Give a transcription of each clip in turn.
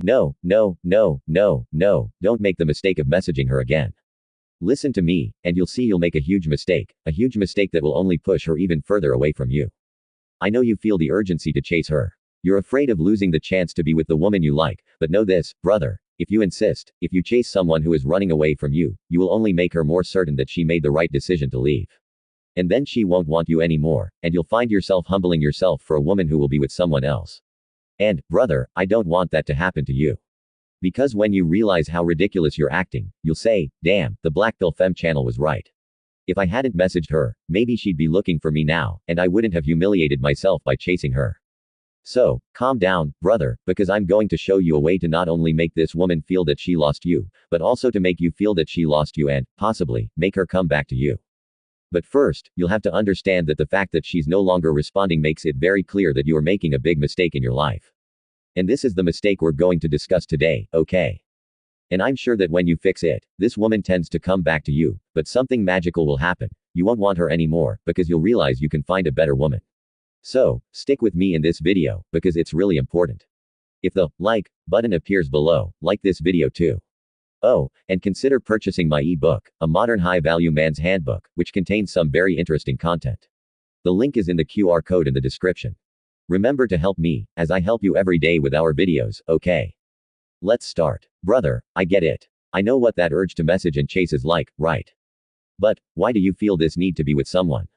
No, no, no, no, no, don't make the mistake of messaging her again. Listen to me, and you'll see you'll make a huge mistake that will only push her even further away from you. I know you feel the urgency to chase her. You're afraid of losing the chance to be with the woman you like, but know this, brother, if you insist, if you chase someone who is running away from you, you will only make her more certain that she made the right decision to leave. And then she won't want you anymore, and you'll find yourself humbling yourself for a woman who will be with someone else. And, brother, I don't want that to happen to you. Because when you realize how ridiculous you're acting, you'll say, damn, the Black Pill Femme channel was right. If I hadn't messaged her, maybe she'd be looking for me now, and I wouldn't have humiliated myself by chasing her. So, calm down, brother, because I'm going to show you a way to not only make this woman feel that she lost you, but also to make you feel that she lost you and, possibly, make her come back to you. But first, you'll have to understand that the fact that she's no longer responding makes it very clear that you are making a big mistake in your life. And this is the mistake we're going to discuss today, okay? And I'm sure that when you fix it, this woman tends to come back to you, but something magical will happen. You won't want her anymore, because you'll realize you can find a better woman. So, stick with me in this video, because it's really important. If the like button appears below, like this video too. Oh, and consider purchasing my ebook, A Modern High-Value Man's Handbook, which contains some very interesting content. The link is in the QR code in the description. Remember to help me, as I help you every day with our videos, okay? Let's start. Brother, I get it. I know what that urge to message and chase is like, right? But, why do you feel this need to be with someone?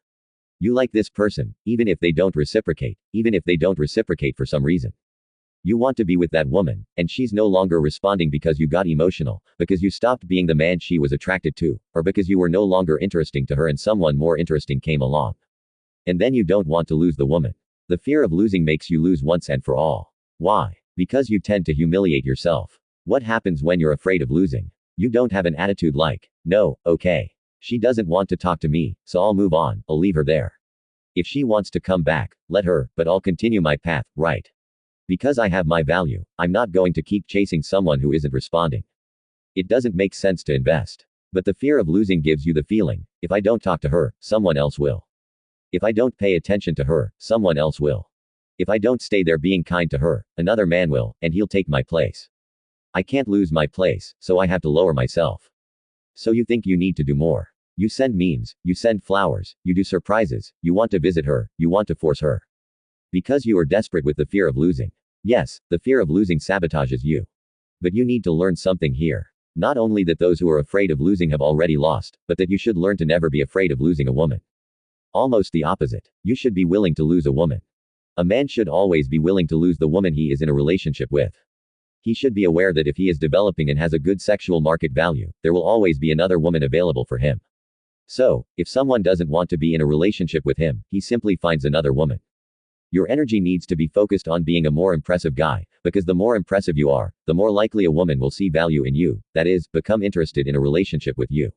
You like this person, even if they don't reciprocate for some reason. You want to be with that woman, and she's no longer responding because you got emotional, because you stopped being the man she was attracted to, or because you were no longer interesting to her and someone more interesting came along. And then you don't want to lose the woman. The fear of losing makes you lose once and for all. Why? Because you tend to humiliate yourself. What happens when you're afraid of losing? You don't have an attitude like, no, okay. She doesn't want to talk to me, so I'll move on, I'll leave her there. If she wants to come back, let her, but I'll continue my path, right? Because I have my value, I'm not going to keep chasing someone who isn't responding. It doesn't make sense to invest. But the fear of losing gives you the feeling, if I don't talk to her, someone else will. If I don't pay attention to her, someone else will. If I don't stay there being kind to her, another man will, and he'll take my place. I can't lose my place, so I have to lower myself. So you think you need to do more. You send memes, you send flowers, you do surprises, you want to visit her, you want to force her. Because you are desperate with the fear of losing. Yes, the fear of losing sabotages you. But you need to learn something here. Not only that those who are afraid of losing have already lost, but that you should learn to never be afraid of losing a woman. Almost the opposite. You should be willing to lose a woman. A man should always be willing to lose the woman he is in a relationship with. He should be aware that if he is developing and has a good sexual market value, there will always be another woman available for him. So, if someone doesn't want to be in a relationship with him, he simply finds another woman. Your energy needs to be focused on being a more impressive guy, because the more impressive you are, the more likely a woman will see value in you, that is, become interested in a relationship with you.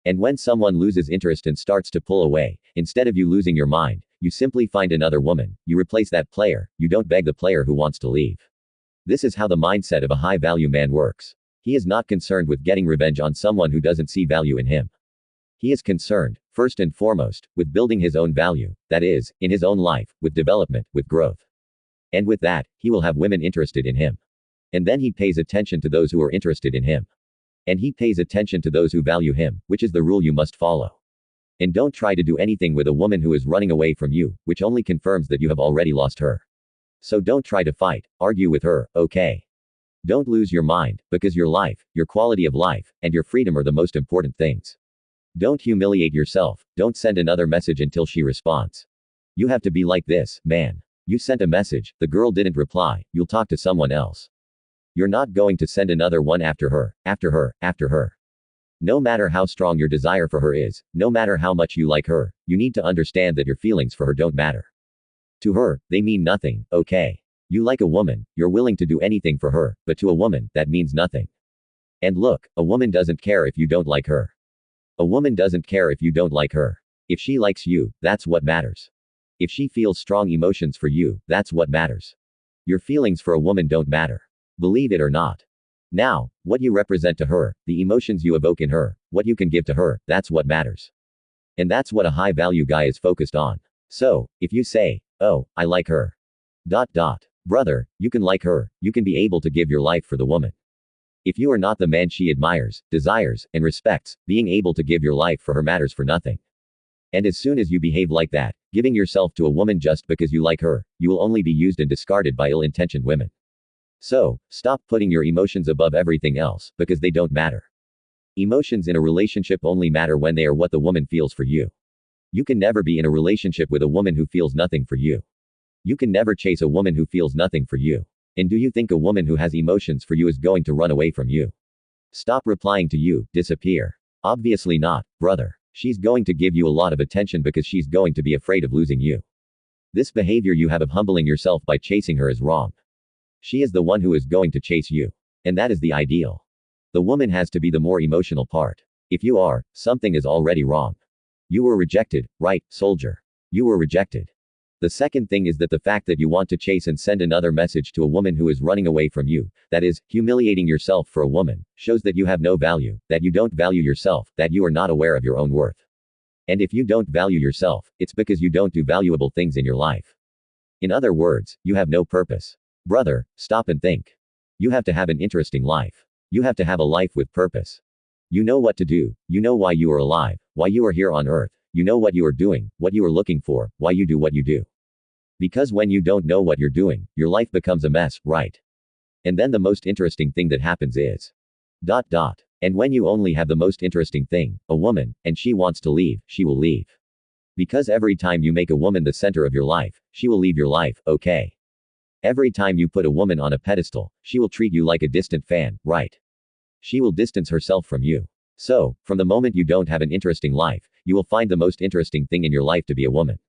And when someone loses interest and starts to pull away, instead of you losing your mind, you simply find another woman, you replace that player, you don't beg the player who wants to leave. This is how the mindset of a high-value man works. He is not concerned with getting revenge on someone who doesn't see value in him. He is concerned, first and foremost, with building his own value, that is, in his own life, with development, with growth. And with that, he will have women interested in him. And then he pays attention to those who are interested in him. And he pays attention to those who value him, which is the rule you must follow. And don't try to do anything with a woman who is running away from you, which only confirms that you have already lost her. So don't try to fight, argue with her, okay? Don't lose your mind, because your life, your quality of life, and your freedom are the most important things. Don't humiliate yourself, don't send another message until she responds. You have to be like this, man. You sent a message, the girl didn't reply, you'll talk to someone else. You're not going to send another one after her, after her, after her. No matter how strong your desire for her is, no matter how much you like her, you need to understand that your feelings for her don't matter. To her, they mean nothing, okay? You like a woman, you're willing to do anything for her, but to a woman, that means nothing. And look, a woman doesn't care if you don't like her. A woman doesn't care if you don't like her. If she likes you, that's what matters. If she feels strong emotions for you, that's what matters. Your feelings for a woman don't matter. Believe it or not. Now, what you represent to her, the emotions you evoke in her, what you can give to her, that's what matters. And that's what a high-value guy is focused on. So, if you say, oh, I like her. Brother, you can like her, you can be able to give your life for the woman. If you are not the man she admires, desires, and respects, being able to give your life for her matters for nothing. And as soon as you behave like that, giving yourself to a woman just because you like her, you will only be used and discarded by ill-intentioned women. So, stop putting your emotions above everything else, because they don't matter. Emotions in a relationship only matter when they are what the woman feels for you. You can never be in a relationship with a woman who feels nothing for you. You can never chase a woman who feels nothing for you. And do you think a woman who has emotions for you is going to run away from you? Stop replying to you, disappear. Obviously not, brother. She's going to give you a lot of attention because she's going to be afraid of losing you. This behavior you have of humbling yourself by chasing her is wrong. She is the one who is going to chase you. And that is the ideal. The woman has to be the more emotional part. If you are, something is already wrong. You were rejected, right, soldier? You were rejected. The second thing is that the fact that you want to chase and send another message to a woman who is running away from you, that is, humiliating yourself for a woman, shows that you have no value, that you don't value yourself, that you are not aware of your own worth. And if you don't value yourself, it's because you don't do valuable things in your life. In other words, you have no purpose. Brother, stop and think. You have to have an interesting life. You have to have a life with purpose. You know what to do, you know why you are alive, why you are here on earth, you know what you are doing, what you are looking for, why you do what you do. Because when you don't know what you're doing, your life becomes a mess, right? And then the most interesting thing that happens is. And when you only have the most interesting thing, a woman, and she wants to leave, she will leave. Because every time you make a woman the center of your life, she will leave your life, okay? Every time you put a woman on a pedestal, she will treat you like a distant fan, right? She will distance herself from you. So, from the moment you don't have an interesting life, you will find the most interesting thing in your life to be a woman.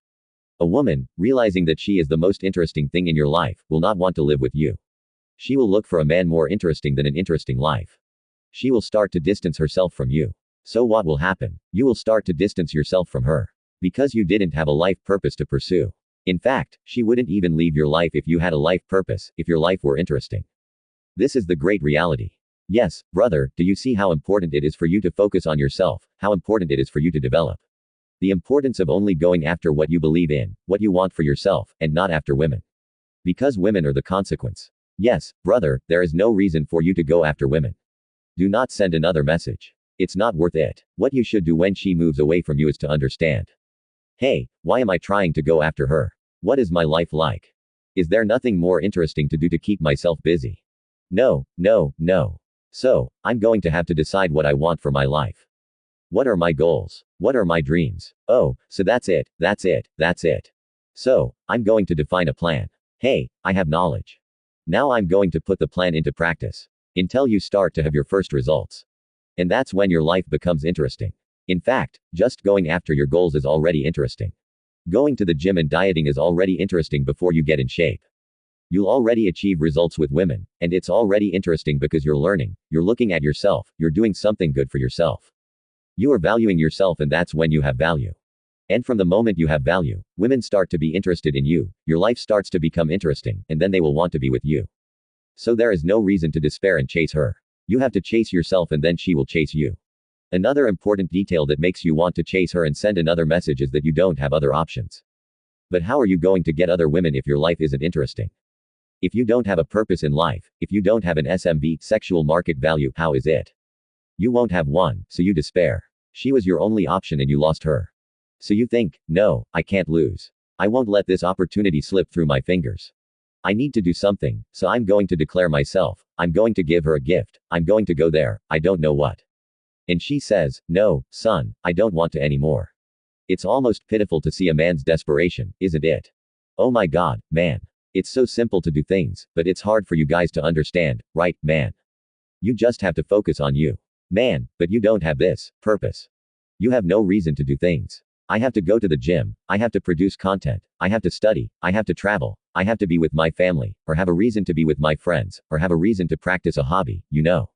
A woman, realizing that she is the most interesting thing in your life, will not want to live with you. She will look for a man more interesting than an interesting life. She will start to distance herself from you. So what will happen? You will start to distance yourself from her. Because you didn't have a life purpose to pursue. In fact, she wouldn't even leave your life if you had a life purpose, if your life were interesting. This is the great reality. Yes, brother, do you see how important it is for you to focus on yourself, how important it is for you to develop? The importance of only going after what you believe in, what you want for yourself, and not after women. Because women are the consequence. Yes, brother, there is no reason for you to go after women. Do not send another message. It's not worth it. What you should do when she moves away from you is to understand. Hey, why am I trying to go after her? What is my life like? Is there nothing more interesting to do to keep myself busy? No. So, I'm going to have to decide what I want for my life. What are my goals? What are my dreams? Oh, so that's it. So, I'm going to define a plan. Hey, I have knowledge. Now I'm going to put the plan into practice. Until you start to have your first results. And that's when your life becomes interesting. In fact, just going after your goals is already interesting. Going to the gym and dieting is already interesting before you get in shape. You'll already achieve results with women, and it's already interesting because you're learning, you're looking at yourself, you're doing something good for yourself. You are valuing yourself, and that's when you have value. And from the moment you have value, women start to be interested in you, your life starts to become interesting, and then they will want to be with you. So there is no reason to despair and chase her. You have to chase yourself, and then she will chase you. Another important detail that makes you want to chase her and send another message is that you don't have other options. But how are you going to get other women if your life isn't interesting? If you don't have a purpose in life, if you don't have an SMV, sexual market value, how is it? You won't have one, so you despair. She was your only option and you lost her. So you think, no, I can't lose. I won't let this opportunity slip through my fingers. I need to do something, so I'm going to declare myself. I'm going to give her a gift. I'm going to go there, I don't know what. And she says, no, son, I don't want to anymore. It's almost pitiful to see a man's desperation, isn't it? Oh my God, man. It's so simple to do things, but it's hard for you guys to understand, right, man? You just have to focus on you. Man, but you don't have this purpose. You have no reason to do things. I have to go to the gym, I have to produce content, I have to study, I have to travel, I have to be with my family, or have a reason to be with my friends, or have a reason to practice a hobby, you know.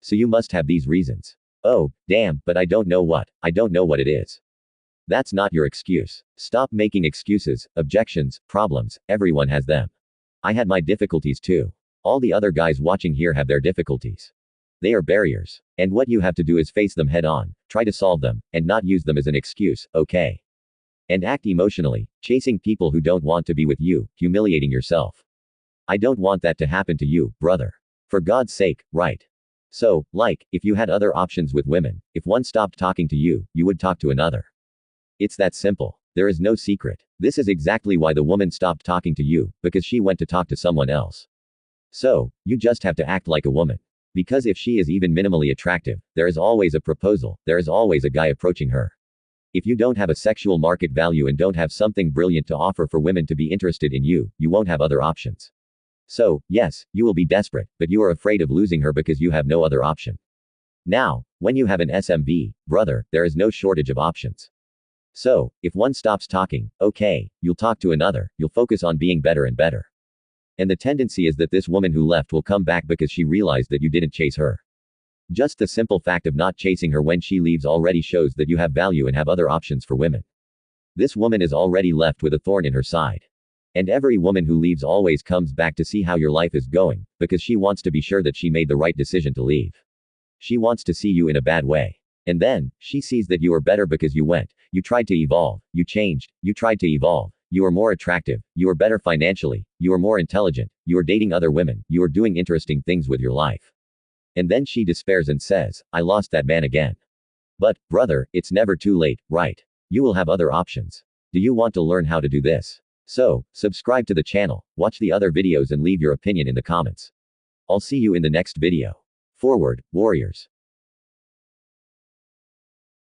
So you must have these reasons. Oh, damn, but I don't know what it is. That's not your excuse. Stop making excuses, objections, problems, everyone has them. I had my difficulties too. All the other guys watching here have their difficulties. They are barriers. And what you have to do is face them head on, try to solve them, and not use them as an excuse, okay? And act emotionally, chasing people who don't want to be with you, humiliating yourself. I don't want that to happen to you, brother. For God's sake, right? So, if you had other options with women, if one stopped talking to you, you would talk to another. It's that simple. There is no secret. This is exactly why the woman stopped talking to you, because she went to talk to someone else. So, you just have to act like a woman. Because if she is even minimally attractive, there is always a proposal, there is always a guy approaching her. If you don't have a sexual market value and don't have something brilliant to offer for women to be interested in you, you won't have other options. So, yes, you will be desperate, but you are afraid of losing her because you have no other option. Now, when you have an SMV, brother, there is no shortage of options. So, if one stops talking, okay, you'll talk to another, you'll focus on being better and better. And the tendency is that this woman who left will come back because she realized that you didn't chase her. Just the simple fact of not chasing her when she leaves already shows that you have value and have other options for women. This woman is already left with a thorn in her side. And every woman who leaves always comes back to see how your life is going, because she wants to be sure that she made the right decision to leave. She wants to see you in a bad way. And then, she sees that you are better because you went, you tried to evolve, you changed, you tried to evolve. You are more attractive, you are better financially, you are more intelligent, you are dating other women, you are doing interesting things with your life. And then she despairs and says, I lost that man again. But, brother, it's never too late, right? You will have other options. Do you want to learn how to do this? So, subscribe to the channel, watch the other videos and leave your opinion in the comments. I'll see you in the next video. Forward, warriors.